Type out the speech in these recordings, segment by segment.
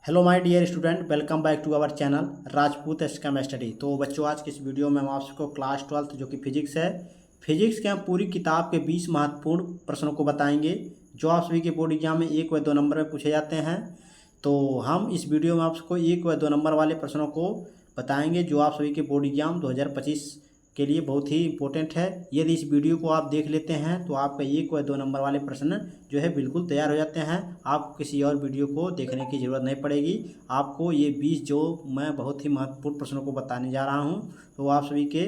Hello my dear student, welcome back to our channel Rajput scam study. तो बच्चों, आज की इस वीडियो में हम आपको क्लास 12 जो कि फिजिक्स है, फिजिक्स के हम पूरी किताब के 20 महत्वपूर्ण प्रश्नों को बताएंगे जो आप सभी के बोर्ड एग्जाम में 1 व 2 नंबर में पूछे जाते हैं। तो हम इस वीडियो में आपको 1 व 2 नंबर वाले प्रश्नों को बताएंगे जो आप सभी के बोर्ड एग्जाम 2025 के लिए बहुत ही इंपॉर्टेंट है। यदि इस वीडियो को आप देख लेते हैं तो आपका 1 व 2 नंबर वाले प्रश्न जो है बिल्कुल तैयार हो जाते हैं। आपको किसी और वीडियो को देखने की ज़रूरत नहीं पड़ेगी। आपको ये 20 जो मैं बहुत ही महत्वपूर्ण प्रश्नों को बताने जा रहा हूँ तो आप सभी के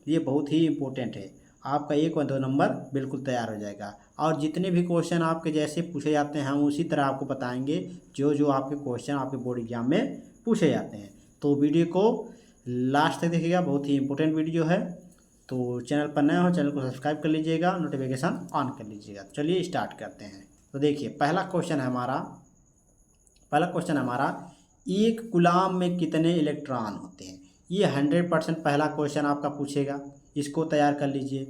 लिए बहुत ही इम्पोर्टेंट है। आपका 1 व 2 नंबर बिल्कुल तैयार हो जाएगा और जितने भी क्वेश्चन आपके जैसे पूछे जाते हैं हम उसी तरह आपको बताएंगे जो जो आपके क्वेश्चन आपके बोर्ड एग्जाम में पूछे जाते हैं। तो वीडियो को लास्ट तक देखिएगा, बहुत ही इंपॉर्टेंट वीडियो है। तो चैनल पर नए हो चैनल को सब्सक्राइब कर लीजिएगा, नोटिफिकेशन ऑन कर लीजिएगा। चलिए स्टार्ट करते हैं। तो देखिए पहला क्वेश्चन है हमारा एक कूलाम में कितने इलेक्ट्रॉन होते हैं। ये 100% पहला क्वेश्चन आपका पूछेगा, इसको तैयार कर लीजिए।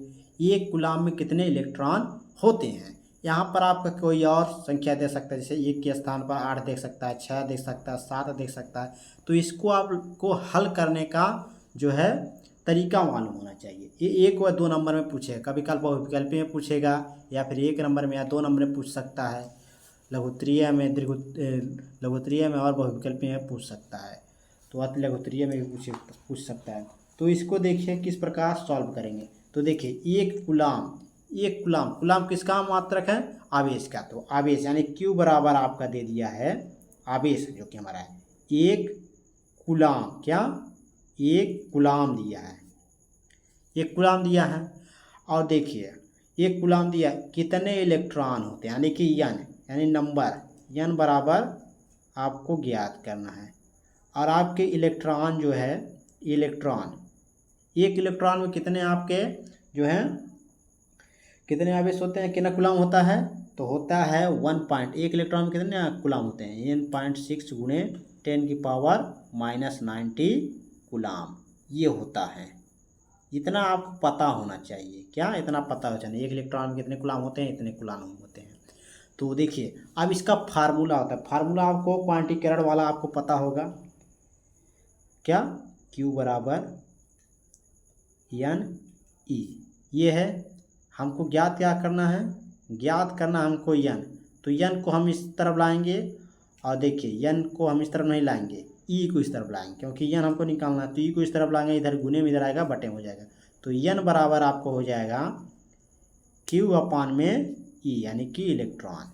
एक कूलाम में कितने इलेक्ट्रॉन होते हैं। यहाँ पर आपका कोई और संख्या दे सकता है, जैसे 1 के स्थान पर 8 देख सकता है, 6 देख सकता है, 7 देख सकता है। तो इसको आपको हल करने का जो है तरीका मालूम होना चाहिए। ये 1 व 2 नंबर में पूछेगा, कभी कल बहुविकल्पी में पूछेगा या फिर 1 नंबर में या 2 नंबर में पूछ सकता है, लघुत्तरीय में लघुत्तरीय में और बहुविकल्पी में पूछ सकता है। तो अति लघुत्तरीय में भी पूछ सकता है। तो इसको देखिए किस प्रकार सॉल्व करेंगे। तो देखिए एक कूलाम किसका मात्रक है, आवेश का। तो आवेश यानी Q बराबर आपका दे दिया है आवेश जो कि हमारा है एक कूलाम। क्या, एक कूलाम दिया है, एक कूलाम दिया है। और देखिए एक कूलाम दिया, कितने इलेक्ट्रॉन होते हैं यानी कि यन यानी नंबर, यन बराबर आपको ज्ञात करना है। और आपके इलेक्ट्रॉन जो है, इलेक्ट्रॉन एक इलेक्ट्रॉन में कितने आपके जो हैं कितने आवेश होते हैं, कितना कूलाम होता है। तो होता है 1 इलेक्ट्रॉन में कितने कूलाम होते हैं, N.6 गुणे 10⁻90 कूलाम ये होता है। इतना आपको पता होना चाहिए। क्या, इतना पता होना चाहिए एक इलेक्ट्रॉन में कितने कूलाम होते हैं, इतने कूलाम होते हैं। तो देखिए अब इसका फार्मूला होता है, फार्मूला आपको क्वांटिकरण वाला आपको पता होगा। क्या, Q बराबर NE ये है। हमको ज्ञात क्या करना है, ज्ञात करना हमको यन। तो यन को हम इस तरफ लाएंगे और देखिए यन को हम इस तरफ नहीं लाएंगे, ई को इस तरफ लाएंगे क्योंकि यन हमको निकालना है। तो ई को इस तरफ लाएंगे, इधर गुने में इधर आएगा, बटे में हो जाएगा। तो यन बराबर आपको हो जाएगा Q अपान में ई यानी कि इलेक्ट्रॉन,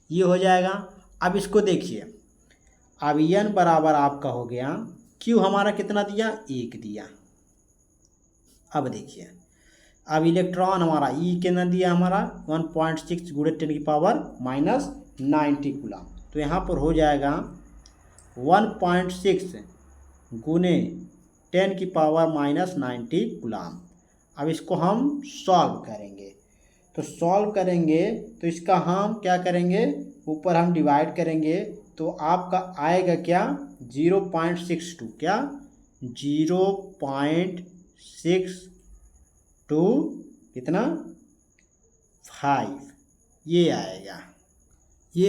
ये हो जाएगा। अब इसको देखिए, अब यन बराबर आपका हो गया, Q हमारा कितना दिया, 1 दिया। अब देखिए अब इलेक्ट्रॉन हमारा ई कितना दिया, हमारा 1.6 गुणे 10⁻90 कूलाम। तो यहाँ पर हो जाएगा 1.6 गुने 10⁻90 कूलाम। अब इसको हम सॉल्व करेंगे। तो सॉल्व करेंगे तो इसका हम क्या करेंगे, ऊपर हम डिवाइड करेंगे तो आपका आएगा क्या, 0.62। क्या, 0.62 कितना 5 ये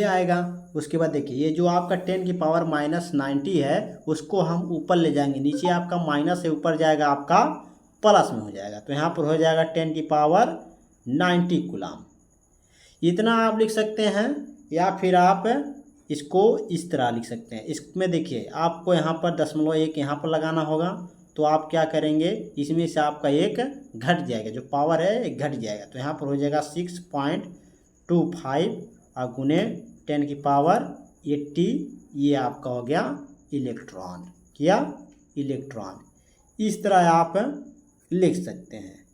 आएगा। उसके बाद देखिए ये जो आपका 10⁻90 है उसको हम ऊपर ले जाएंगे, नीचे आपका माइनस से ऊपर जाएगा आपका प्लस में हो जाएगा। तो यहाँ पर हो जाएगा 10⁻90 कूलाम। इतना आप लिख सकते हैं या फिर आप इसको इस तरह लिख सकते हैं। इसमें देखिए आपको यहाँ पर 0.1 यहाँ पर लगाना होगा। तो आप क्या करेंगे, इसमें से आपका एक घट जाएगा, जो पावर है एक घट जाएगा। तो यहाँ पर हो जाएगा 6.25 और गुने 10⁻80 ये आपका हो गया इलेक्ट्रॉन। क्या, इलेक्ट्रॉन। इस तरह आप लिख सकते हैं।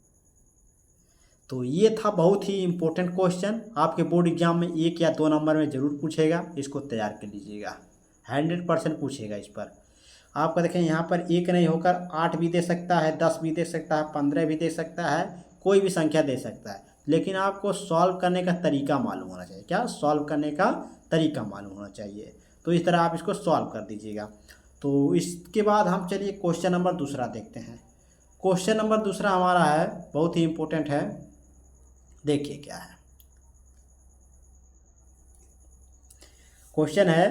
तो ये था बहुत ही इम्पोर्टेंट क्वेश्चन, आपके बोर्ड एग्जाम में 1 या 2 नंबर में ज़रूर पूछेगा। इसको तैयार कर लीजिएगा, 100% पूछेगा इस पर। आपका देखें यहाँ पर 1 नहीं होकर 8 भी दे सकता है, 10 भी दे सकता है, 15 भी दे सकता है, कोई भी संख्या दे सकता है। लेकिन आपको सॉल्व करने का तरीका मालूम होना चाहिए। क्या, सॉल्व करने का तरीका मालूम होना चाहिए। तो इस तरह आप इसको सॉल्व कर दीजिएगा। तो इसके बाद हम चलिए क्वेश्चन नंबर दूसरा देखते हैं। क्वेश्चन नंबर दूसरा हमारा है, बहुत ही इम्पोर्टेंट है। देखिए क्या है क्वेश्चन है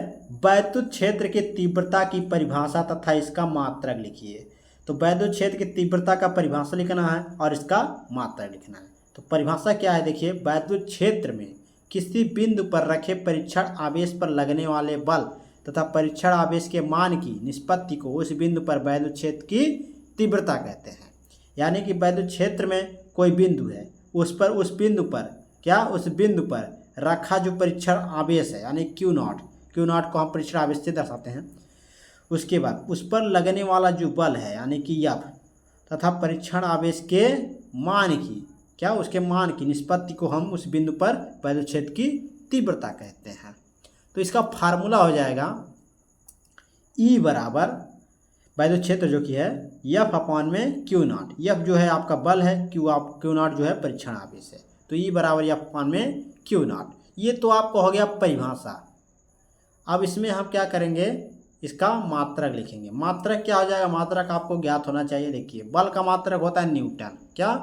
वैद्युत क्षेत्र की तीव्रता की परिभाषा तथा इसका मात्रक लिखिए। तो वैद्युत क्षेत्र की तीव्रता का परिभाषा लिखना है और इसका मात्रक लिखना है। तो परिभाषा क्या है देखिए, वैद्युत क्षेत्र में किसी बिंदु पर रखे परीक्षण आवेश पर लगने वाले बल तथा परीक्षण आवेश के मान की निष्पत्ति को उस बिंदु पर वैद्युत क्षेत्र की तीव्रता कहते हैं। यानी कि वैद्युत क्षेत्र में कोई बिंदु है, उस बिंदु पर क्या, उस बिंदु पर रखा जो परीक्षण आवेश है यानी क्यू नॉट को हम परीक्षण आवेश से दर्शाते हैं। उसके बाद उस पर लगने वाला जो बल है यानी कि एफ तथा परीक्षण आवेश के मान की क्या, उसके मान की निष्पत्ति को हम उस बिंदु पर वैद्युत क्षेत्र की तीव्रता कहते हैं। तो इसका फार्मूला हो जाएगा E बराबर वैद्युत क्षेत्र जो कि है एफ अपॉन में क्यू नॉट। एफ जो है आपका बल है, क्यू नॉट जो है परीक्षण आवेश है। तो E बराबर एफ अपॉन में क्यू नॉट। ये तो आपको हो गया परिभाषा। अब इसमें हम क्या करेंगे, इसका मात्रक लिखेंगे। मात्रक क्या हो जाएगा, मात्रक आपको ज्ञात होना चाहिए। देखिए बल का मात्रक होता है न्यूटन, क्या,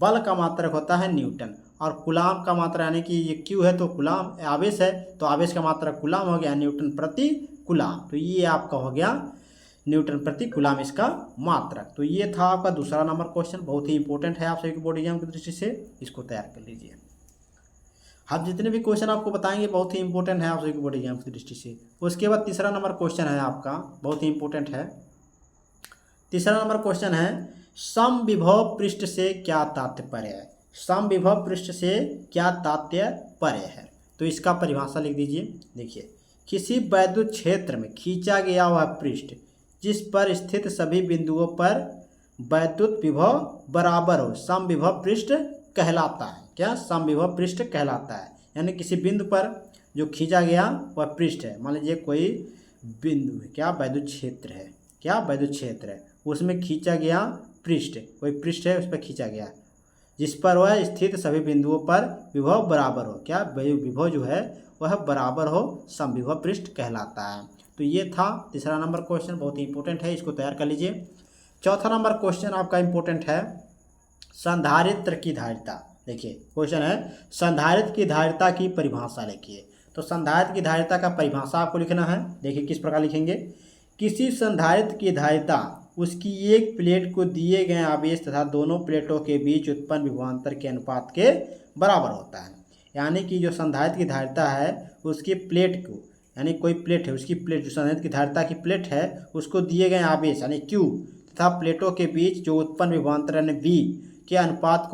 बल का मात्रक होता है न्यूटन, और कूलाम का मात्रक यानी कि ये क्यू है तो कूलाम आवेश है तो आवेश का मात्रक कूलाम हो गया, न्यूटन प्रति कूलाम। तो ये आपका हो गया न्यूटन प्रति कूलाम इसका मात्रक। तो ये था आपका दूसरा नंबर क्वेश्चन, बहुत ही इंपॉर्टेंट है आप सभी के बोर्ड एग्जाम की दृष्टि से, इसको तैयार कर लीजिए। हम जितने भी क्वेश्चन आपको बताएंगे बहुत ही इंपॉर्टेंट है आप सभी के बोर्ड एग्जाम की दृष्टि से। उसके बाद तीसरा नंबर क्वेश्चन है आपका, बहुत ही इंपॉर्टेंट है। तीसरा नंबर क्वेश्चन है समविभव पृष्ठ से क्या तात्पर्य है। समविभव पृष्ठ से क्या तात्पर्य है, तो इसका परिभाषा लिख दीजिए। देखिए किसी वैद्युत क्षेत्र में खींचा गया हुआ पृष्ठ जिस पर स्थित सभी बिंदुओं पर वैद्युत विभव बराबर हो, समविभव पृष्ठ कहलाता है। क्या, समविभव पृष्ठ कहलाता है। यानी किसी बिंदु पर जो खींचा गया वह पृष्ठ है, मान लीजिए कोई बिंदु है, क्या वैद्युत क्षेत्र है, क्या वैद्युत क्षेत्र है, उसमें खींचा गया पृष्ठ, कोई पृष्ठ है उस पर खींचा गया जिस पर वह स्थित सभी बिंदुओं पर विभव बराबर हो, क्या विभव जो है वह बराबर हो, समविभव पृष्ठ कहलाता है। तो ये था तीसरा नंबर क्वेश्चन, बहुत ही इंपॉर्टेंट है, इसको तैयार कर लीजिए। चौथा नंबर क्वेश्चन आपका इंपॉर्टेंट है संधारित्र की धारिता। देखिए क्वेश्चन है संधारित्र की धारिता की परिभाषा लिखिए। तो संधारित्र की धारिता का परिभाषा आपको लिखना है। देखिए किस प्रकार लिखेंगे, किसी संधारित्र की धारिता उसकी एक प्लेट को दिए गए आवेश तथा दोनों प्लेटों के बीच उत्पन्न विभवांतर के अनुपात के बराबर होता है। यानी कि जो संधारित्र की धारिता है उसकी प्लेट को, यानी कोई प्लेट है उसकी प्लेट, जो संधारित्र की धारिता की प्लेट है उसको दिए गए आवेश यानी Q तथा प्लेटों के बीच जो उत्पन्न विभवांतर यानी V के अनुपात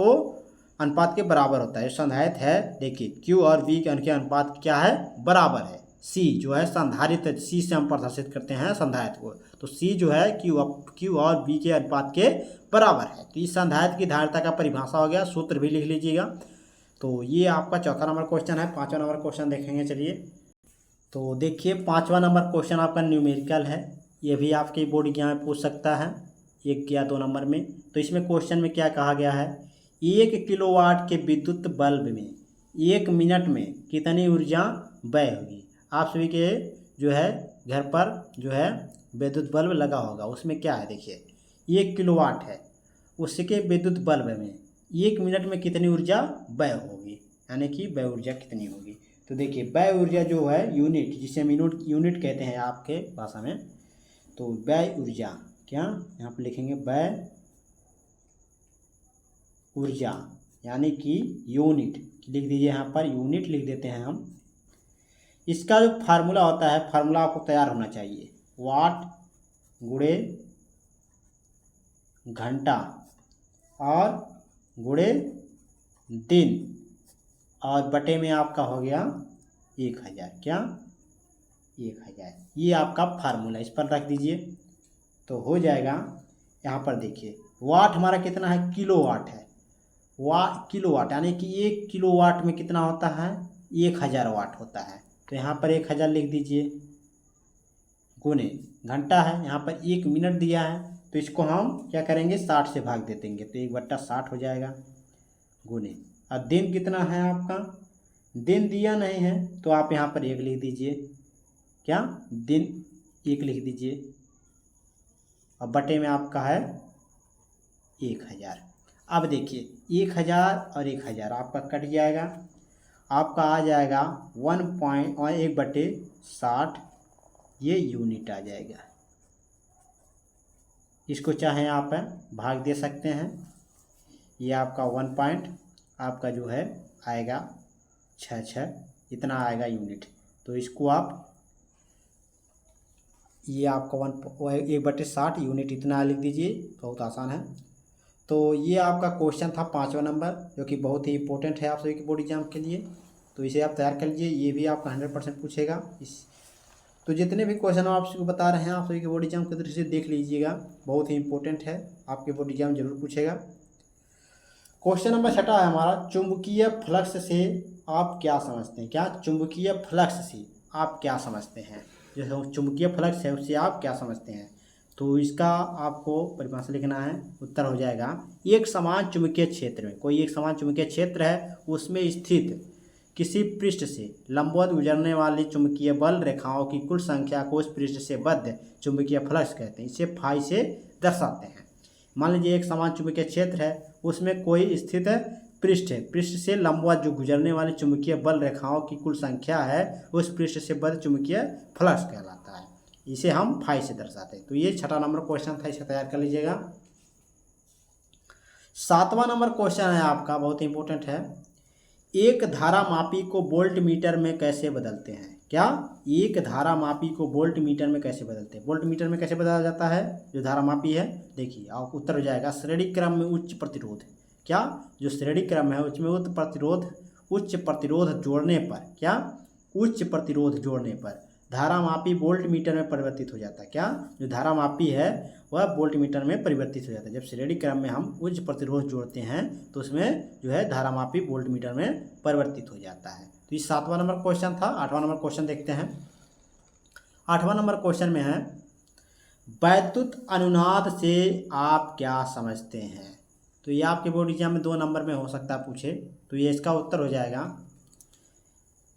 के बराबर होता है। संधारित्र है, देखिए Q और V के अनुपात क्या है, बराबर है। C जो है संधारित्र, C से हम परिभाषित करते हैं संधारित्र को, तो C जो है Q और V के अनुपात के बराबर है। तो इस संधारित्र की धारिता का परिभाषा हो गया, सूत्र भी लिख लीजिएगा। तो ये आपका चौथा नंबर क्वेश्चन है। पांचवा नंबर क्वेश्चन देखेंगे, चलिए। तो देखिए पांचवा नंबर क्वेश्चन आपका न्यूमेरिकल है, ये भी आपके बोर्ड एग्जाम में पूछ सकता है 1 या 2 नंबर में। तो इसमें क्वेश्चन में क्या कहा गया है, 1 किलोवाट के विद्युत बल्ब में 1 मिनट में कितनी ऊर्जा व्यय होगी। आप सभी के जो है घर पर जो है विद्युत बल्ब लगा होगा, उसमें क्या है देखिए 1 किलोवाट है, उसके विद्युत बल्ब में 1 मिनट में कितनी ऊर्जा व्यय होगी, यानी कि व्यय ऊर्जा कितनी होगी। तो देखिए व्यय ऊर्जा जो है यूनिट, जिसे हम यूनिट कहते हैं आपके भाषा में, तो व्यय ऊर्जा क्या यहाँ पर लिखेंगे, व्यय ऊर्जा यानी कि यूनिट लिख दीजिए, यहाँ पर यूनिट लिख देते हैं हम। इसका जो फार्मूला होता है, फार्मूला आपको तैयार होना चाहिए, वाट गुणे घंटा और गुणे दिन और बटे में आपका हो गया 1000, क्या 1000, ये आपका फार्मूला इस पर रख दीजिए तो हो जाएगा। यहाँ पर देखिए वाट हमारा कितना है, किलोवाट है, किलोवाट यानी कि 1 किलोवाट में कितना होता है, 1000 वाट होता है। तो यहाँ पर 1000 लिख दीजिए, गुणे घंटा है, यहाँ पर 1 मिनट दिया है तो इसको हम क्या करेंगे 60 से भाग दे देंगे तो 1/60 हो जाएगा, गुणे। अब दिन कितना है आपका, दिन दिया नहीं है तो आप यहाँ पर 1 लिख दीजिए, क्या दिन 1 लिख दीजिए, और बटे में आपका है 1000। अब देखिए 1000 और 1000 आपका कट जाएगा, आपका आ जाएगा 1/100 60 ये यूनिट आ जाएगा। इसको चाहें आप भाग दे सकते हैं। ये आपका 1 पॉइंट आपका जो है आएगा 66 इतना आएगा यूनिट। तो इसको आप ये आपका 1/60 यूनिट इतना लिख दीजिए, बहुत आसान है। तो ये आपका क्वेश्चन था 5वां नंबर, जो कि बहुत ही इंपॉर्टेंट है आप सभी के बोर्ड एग्जाम के लिए। तो इसे आप तैयार कर लीजिए, ये भी आपका 100% पूछेगा। तो जितने भी क्वेश्चन आप सबको बता रहे हैं आप सभी के बोर्ड एग्जाम की दृष्टि से देख लीजिएगा, बहुत ही इंपॉर्टेंट है, आपके बोर्ड एग्जाम जरूर पूछेगा। क्वेश्चन नंबर 6 है हमारा, चुंबकीय फ्लक्स से आप क्या समझते हैं। क्या चुंबकीय फ्लक्स से आप क्या समझते हैं, जो चुंबकीय फ्लक्स है उससे आप क्या समझते हैं। तो इसका आपको परिभाषा लिखना है। उत्तर हो जाएगा, एक समान चुंबकीय क्षेत्र में, कोई एक समान चुंबकीय क्षेत्र है उसमें स्थित किसी पृष्ठ से लंबवत गुजरने वाली चुंबकीय बल रेखाओं की कुल संख्या को उस पृष्ठ से बद्ध चुंबकीय फ्लक्स कहते हैं। इसे फाई से दर्शाते हैं। मान लीजिए एक समान चुंबकीय क्षेत्र है, उसमें कोई स्थित पृष्ठ है, पृष्ठ से लंबवत जो गुजरने वाली चुंबकीय बल रेखाओं की कुल संख्या है उस पृष्ठ से बद्ध चुंबकीय फ्लक्स कहलाता है। इसे हम फाई से दर्शाते हैं। तो ये 6वां नंबर क्वेश्चन था, इसे तैयार कर लीजिएगा। 7वां नंबर क्वेश्चन है आपका, बहुत इंपॉर्टेंट है, एक धारा मापी को वोल्ट मीटर में कैसे बदलते हैं। क्या एक धारा मापी को वोल्ट मीटर में कैसे बदलते हैं। वोल्ट मीटर में कैसे बदला जाता है जो धारा मापी है, देखिए आप उत्तर हो जाएगा, श्रेणी क्रम में उच्च प्रतिरोध। क्या जो श्रेणी क्रम है उसमें उच्च प्रतिरोध जोड़ने पर, क्या उच्च प्रतिरोध जोड़ने पर धारा मापी वोल्ट मीटर में परिवर्तित हो जाता है। क्या जो धारा मापी है वह वोल्ट मीटर में परिवर्तित हो जाता है। जब श्रेणी क्रम में हम उच्च प्रतिरोध जोड़ते हैं तो उसमें जो है धारा मापी वोल्ट मीटर में परिवर्तित हो जाता है। तो ये 7वां नंबर क्वेश्चन था। 8वां नंबर क्वेश्चन देखते हैं। 8वां नंबर क्वेश्चन में है, वैद्युत अनुनाद से आप क्या समझते हैं। तो ये आपके बोर्ड एग्जाम में 2 नंबर में हो सकता है पूछे। तो ये इसका उत्तर हो जाएगा,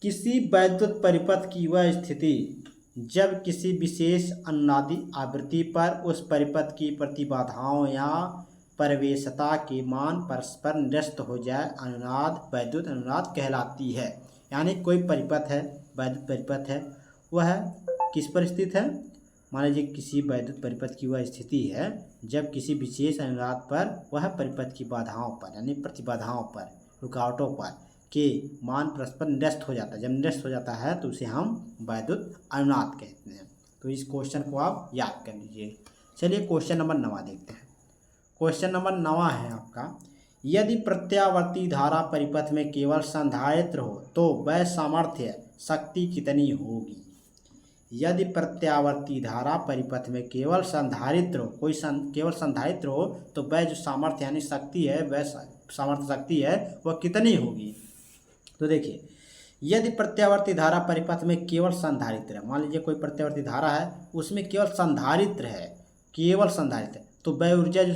किसी वैद्युत परिपथ की वह स्थिति जब किसी विशेष अनुनादी आवृत्ति पर उस परिपथ की प्रतिबाधाओं या प्रवेशता के मान परस्पर निरस्त हो जाए, अनुनाद वैद्युत अनुनाद कहलाती है। यानी कोई परिपथ है, वैद्युत परिपथ है, वह किस पर स्थित है। मान लीजिए किसी वैद्युत परिपथ की वह स्थिति है जब किसी विशेष अनुनाद पर वह परिपथ की बाधाओं पर यानी प्रतिबाधाओं पर, रुकावटों पर के मान परस्पर निरस्त हो जाता है। जब निरस्त हो जाता है तो उसे हम वैद्युत अनुनाद कहते हैं। तो इस क्वेश्चन को आप याद कर लीजिए। चलिए क्वेश्चन नंबर 9 देखते हैं। क्वेश्चन नंबर 9 है आपका, यदि प्रत्यावर्ती धारा परिपथ में केवल संधारित्र हो तो वह सामर्थ्य शक्ति कितनी होगी। यदि प्रत्यावर्ती धारा परिपथ में केवल संधारित्र हो, केवल संधारित्र हो तो वह जो सामर्थ्य यानी शक्ति है, वह सामर्थ्य शक्ति है वह कितनी होगी। तो देखिए, यदि प्रत्यावर्ती धारा परिपथ में केवल संधारित्र है, मान लीजिए कोई प्रत्यावर्ती धारा है उसमें केवल संधारित्र है, केवल संधारित्र, तो वह ऊर्जा जो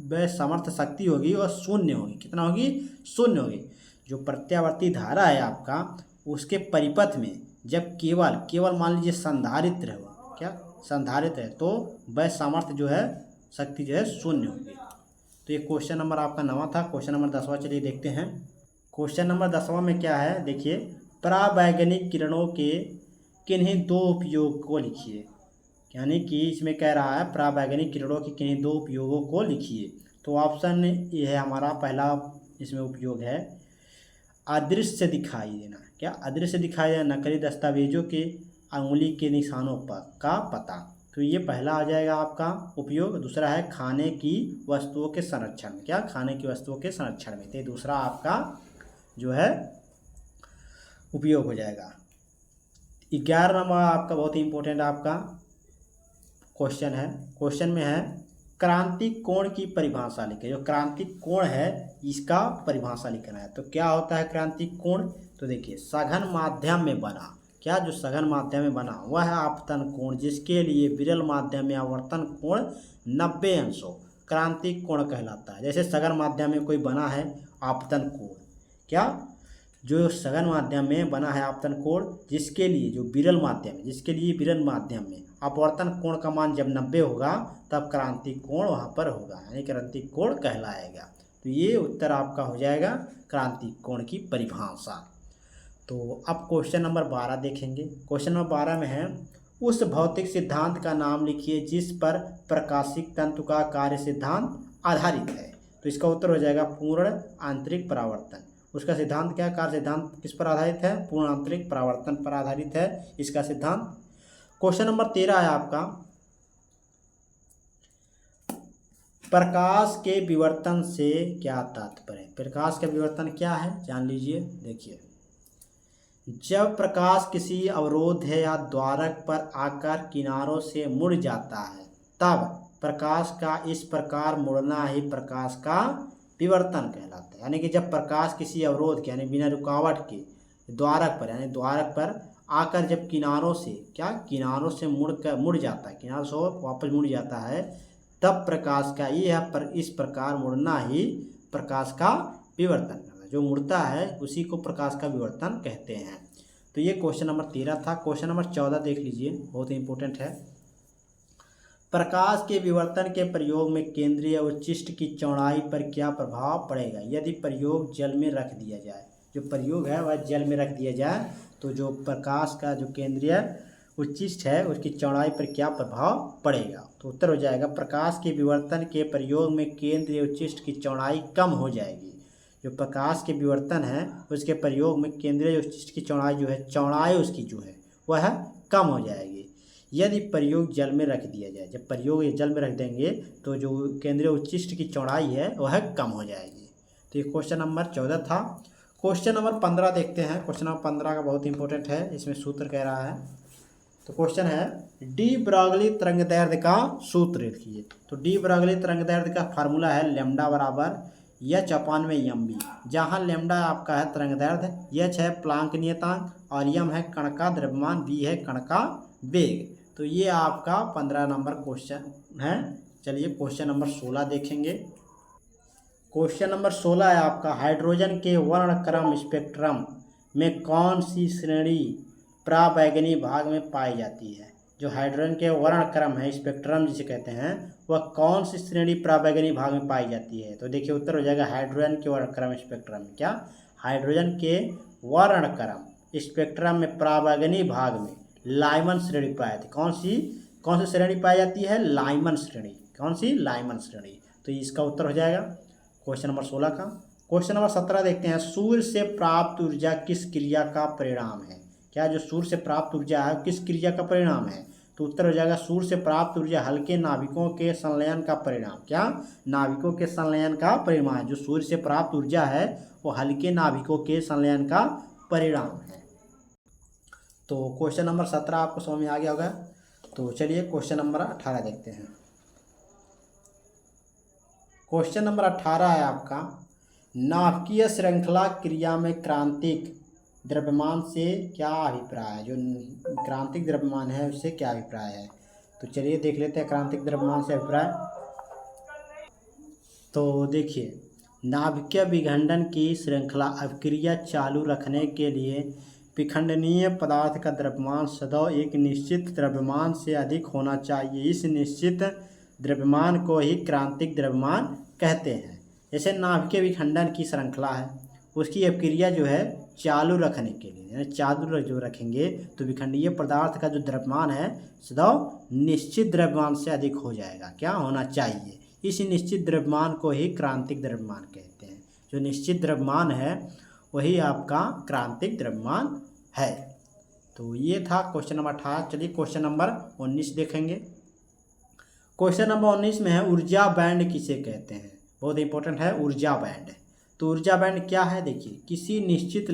वह सामर्थ्य शक्ति होगी वह शून्य होगी। कितना होगी, शून्य होगी। जो प्रत्यावर्ती धारा है आपका उसके परिपथ में जब केवल मान लीजिए संधारित्र है, क्या संधारित्र है, तो वह सामर्थ्य जो है शक्ति जो है शून्य होगी। तो ये क्वेश्चन नंबर आपका 9 था। क्वेश्चन नंबर 10वां चलिए देखते हैं। क्वेश्चन नंबर 10वां में क्या है, देखिए, परावैगनिक किरणों के किन्हीं 2 उपयोग को लिखिए। यानी कि इसमें कह रहा है परावैगनिक किरणों के किन्हीं 2 उपयोगों को लिखिए। तो ऑप्शन ये है हमारा, पहला इसमें उपयोग है अदृश्य दिखाई देना। क्या अदृश्य दिखाई देना, नकली दस्तावेजों के अंगुली के निशानों पर का पता। तो ये पहला आ जाएगा आपका उपयोग। दूसरा है खाने की वस्तुओं के संरक्षण में। क्या खाने की वस्तुओं के संरक्षण में, तो दूसरा आपका जो है उपयोग हो जाएगा। 11 नंबर आपका बहुत ही इंपॉर्टेंट आपका क्वेश्चन है। क्वेश्चन में है क्रांतिक कोण की परिभाषा लिखे। जो क्रांतिक कोण है इसका परिभाषा लिखना है। तो क्या होता है क्रांतिक कोण, तो देखिए, सघन माध्यम में बना, क्या जो सघन माध्यम में बना वह है आपतन कोण जिसके लिए विरल माध्यम में आवर्तन कोण 90 अंश हो, क्रांतिक कोण कहलाता है। जैसे सघन माध्यम में कोई बना है आपतन कोण, क्या जो सघन माध्यम में बना है आपतन कोण जिसके लिए जो विरल माध्यम है, जिसके लिए विरल माध्यम में अपवर्तन कोण का मान जब 90 होगा तब क्रांतिक कोण वहाँ पर होगा, यानी क्रांतिक कोण कहलाएगा। तो ये उत्तर आपका हो जाएगा क्रांतिक कोण की परिभाषा। तो अब क्वेश्चन नंबर 12 देखेंगे। क्वेश्चन नंबर 12 में है, उस भौतिक सिद्धांत का नाम लिखिए जिस पर प्रकाशिक तंतु का कार्य सिद्धांत आधारित है। तो इसका उत्तर हो जाएगा पूर्ण आंतरिक परावर्तन। उसका सिद्धांत क्या, कार्य सिद्धांत किस पर आधारित है, पूर्ण आंतरिक परावर्तन पर आधारित है इसका सिद्धांत। क्वेश्चन नंबर 13 है आपका, प्रकाश के विवर्तन से क्या तात्पर्य है। प्रकाश का विवर्तन क्या है जान लीजिए। देखिए, जब प्रकाश किसी अवरोध है या द्वारक पर आकर किनारों से मुड़ जाता है तब प्रकाश का इस प्रकार मुड़ना ही प्रकाश का विवर्तन कहलाता है। यानी कि जब प्रकाश किसी अवरोध के यानी बिना रुकावट के द्वारक पर यानी द्वारक पर आकर जब किनारों से किनारों से मुड़ जाता है, किनारों से वापस मुड़ जाता है, तब प्रकाश का पर इस प्रकार मुड़ना ही प्रकाश का विवर्तन। जो मुड़ता है उसी को प्रकाश का विवर्तन कहते हैं। तो ये क्वेश्चन नंबर 13 था। क्वेश्चन नंबर 14 देख लीजिए, बहुत ही इंपॉर्टेंट है। प्रकाश के विवर्तन के प्रयोग में केंद्रीय उच्चिष्ट की चौड़ाई पर क्या प्रभाव पड़ेगा यदि प्रयोग जल में रख दिया जाए। जो प्रयोग है वह जल में रख दिया जाए तो जो प्रकाश का जो केंद्रीय उच्चिष्ट है उसकी चौड़ाई पर क्या प्रभाव पड़ेगा। तो उत्तर हो जाएगा, प्रकाश के विवर्तन के प्रयोग में केंद्रीय उच्चिष्ट की चौड़ाई कम हो जाएगी। जो प्रकाश के विवर्तन है उसके प्रयोग में केंद्रीय उच्चिष्ट की चौड़ाई जो है, चौड़ाई उसकी जो है वह कम हो जाएगी यदि प्रयोग जल में रख दिया जाए। जब प्रयोग जल में रख देंगे तो जो केंद्रीय उच्चिष्ट की चौड़ाई है वह कम हो जाएगी। तो ये क्वेश्चन नंबर 14 था। क्वेश्चन नंबर 15 देखते हैं। क्वेश्चन नंबर 15 का बहुत इंपॉर्टेंट है, इसमें सूत्र कह रहा है। तो क्वेश्चन है, डी ब्रॉगली तरंगदैर्ध्य का सूत्र लिखिए। तो डी ब्रॉगली तरंगदैर्ध्य का फार्मूला है लैम्डा बराबर h/mv, जहाँ लैम्डा आपका है तरंगदैर्ध्य, h है प्लांक नियतांक और m है कण का द्रव्यमान, v है कण का वेग। तो ये आपका 15 नंबर क्वेश्चन है। चलिए क्वेश्चन नंबर 16 देखेंगे। क्वेश्चन नंबर 16 है आपका, हाइड्रोजन के वर्णक्रम स्पेक्ट्रम में कौन सी श्रेणी पराबैंगनी भाग में पाई जाती है। जो हाइड्रोजन के वर्णक्रम है स्पेक्ट्रम जिसे कहते हैं वह कौन सी श्रेणी पराबैंगनी भाग में पाई जाती है। तो देखिए उत्तर हो जाएगा हाइड्रोजन के वर्णक्रम स्पेक्ट्रम में क्या, हाइड्रोजन के वर्णक्रम स्पेक्ट्रम में पराबैंगनी भाग में लाइमन श्रेणी पाई जाती है। कौन सी श्रेणी पाई जाती है, लाइमन श्रेणी। कौन सी, लाइमन श्रेणी। तो इसका उत्तर हो जाएगा क्वेश्चन नंबर 16 का। क्वेश्चन नंबर 17 देखते हैं, सूर्य से प्राप्त ऊर्जा किस क्रिया का परिणाम है। क्या जो सूर्य से प्राप्त ऊर्जा है किस क्रिया का परिणाम है। तो उत्तर हो जाएगा सूर्य से प्राप्त ऊर्जा हल्के नाभिकों के संलयन का परिणाम। क्या, नाभिकों के संलयन का परिणाम है। जो सूर्य से प्राप्त ऊर्जा है वो हल्के नाभिकों के संलयन का परिणाम है। तो क्वेश्चन नंबर 17 आपको समझ में आ गया होगा। तो चलिए क्वेश्चन नंबर 18 देखते हैं। क्वेश्चन नंबर 18 है आपका, नाभिकीय श्रृंखला क्रिया में क्रांतिक द्रव्यमान से क्या अभिप्राय है। जो क्रांतिक द्रव्यमान है उससे क्या अभिप्राय है। तो चलिए देख लेते हैं क्रांतिक द्रव्यमान से अभिप्राय। तो देखिए, नाभिकीय विखंडन की श्रृंखला अभिक्रिया चालू रखने के लिए विखंडनीय पदार्थ का द्रव्यमान सदैव एक निश्चित द्रव्यमान से अधिक होना चाहिए। इस निश्चित द्रव्यमान को ही क्रांतिक द्रव्यमान कहते हैं। जैसे नाभिकीय विखंडन की श्रृंखला है उसकी अभिक्रिया जो है चालू रखने के लिए, यानी चालू जो रखेंगे तो विखंडीय पदार्थ का जो द्रव्यमान है सदैव निश्चित द्रव्यमान से अधिक हो जाएगा, क्या होना चाहिए। इस निश्चित द्रव्यमान को ही क्रांतिक द्रव्यमान कहते हैं। जो निश्चित द्रव्यमान है वही आपका क्रांतिक द्रव्यमान है। तो ये था क्वेश्चन नंबर 18। चलिए क्वेश्चन नंबर 19 देखेंगे। क्वेश्चन नंबर 19 में है, ऊर्जा बैंड किसे कहते हैं। बहुत इंपॉर्टेंट है ऊर्जा बैंड। तो ऊर्जा बैंड क्या है, देखिए, किसी निश्चित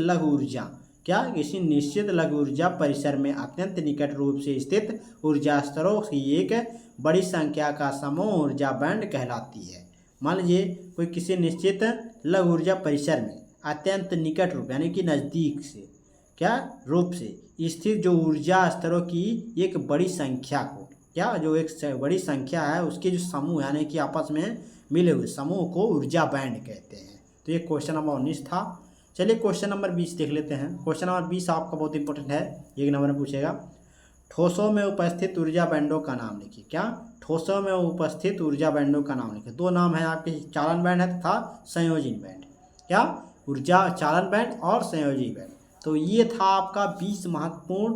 लघु ऊर्जा परिसर में अत्यंत निकट रूप से स्थित ऊर्जा स्तरों की एक बड़ी संख्या का समूह ऊर्जा बैंड कहलाती है। मान लीजिए कोई किसी निश्चित लघु ऊर्जा परिसर में अत्यंत निकट रूप यानी कि नज़दीक से रूप से स्थित जो ऊर्जा स्तरों की एक बड़ी संख्या को जो एक बड़ी संख्या है उसके जो समूह यानी कि आपस में मिले हुए समूह को ऊर्जा बैंड कहते हैं। तो ये क्वेश्चन नंबर 19 था। चलिए क्वेश्चन नंबर 20 देख लेते हैं। क्वेश्चन नंबर 20 आपका बहुत इंपॉर्टेंट है, एक नंबर में पूछेगा, ठोसों में उपस्थित ऊर्जा बैंडों का नाम लिखिए। क्या, ठोसों में उपस्थित ऊर्जा बैंडों का नाम लिखिए। दो नाम है आपके, चालन बैंड है तथा संयोजन बैंड। क्या, ऊर्जा चालन बैंड और संयोजी बैंड। तो ये था आपका 20 महत्वपूर्ण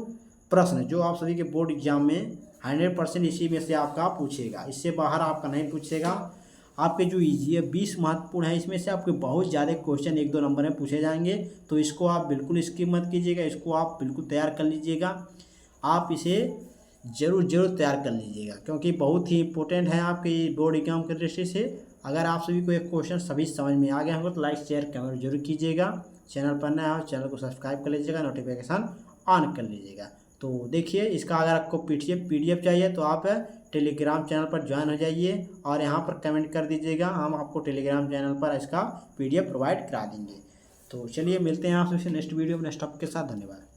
प्रश्न जो आप सभी के बोर्ड एग्जाम में 100% इसी में से आपका पूछेगा, इससे बाहर आपका नहीं पूछेगा। आपके जो ये 20 महत्वपूर्ण है इसमें से आपके बहुत ज़्यादा क्वेश्चन 1-2 नंबर में पूछे जाएंगे, तो इसको आप बिल्कुल स्किप मत कीजिएगा, इसको आप बिल्कुल तैयार कर लीजिएगा। आप इसे ज़रूर तैयार कर लीजिएगा क्योंकि बहुत ही इंपॉर्टेंट है आपके बोर्ड एग्जाम के दृष्टि से। अगर आप सभी को एक क्वेश्चन सभी समझ में आ गया होगा तो लाइक शेयर कमेंट जरूर कीजिएगा। चैनल पर नया हो चैनल को सब्सक्राइब कर लीजिएगा, नोटिफिकेशन ऑन कर लीजिएगा। तो देखिए इसका अगर आपको पीडीएफ चाहिए तो आप टेलीग्राम चैनल पर ज्वाइन हो जाइए और यहाँ पर कमेंट कर दीजिएगा, हम आपको टेलीग्राम चैनल पर इसका पीडीएफ प्रोवाइड करा देंगे। तो चलिए मिलते हैं आपसे नेक्स्ट वीडियो में नेक्स्ट टॉपिक के साथ। धन्यवाद।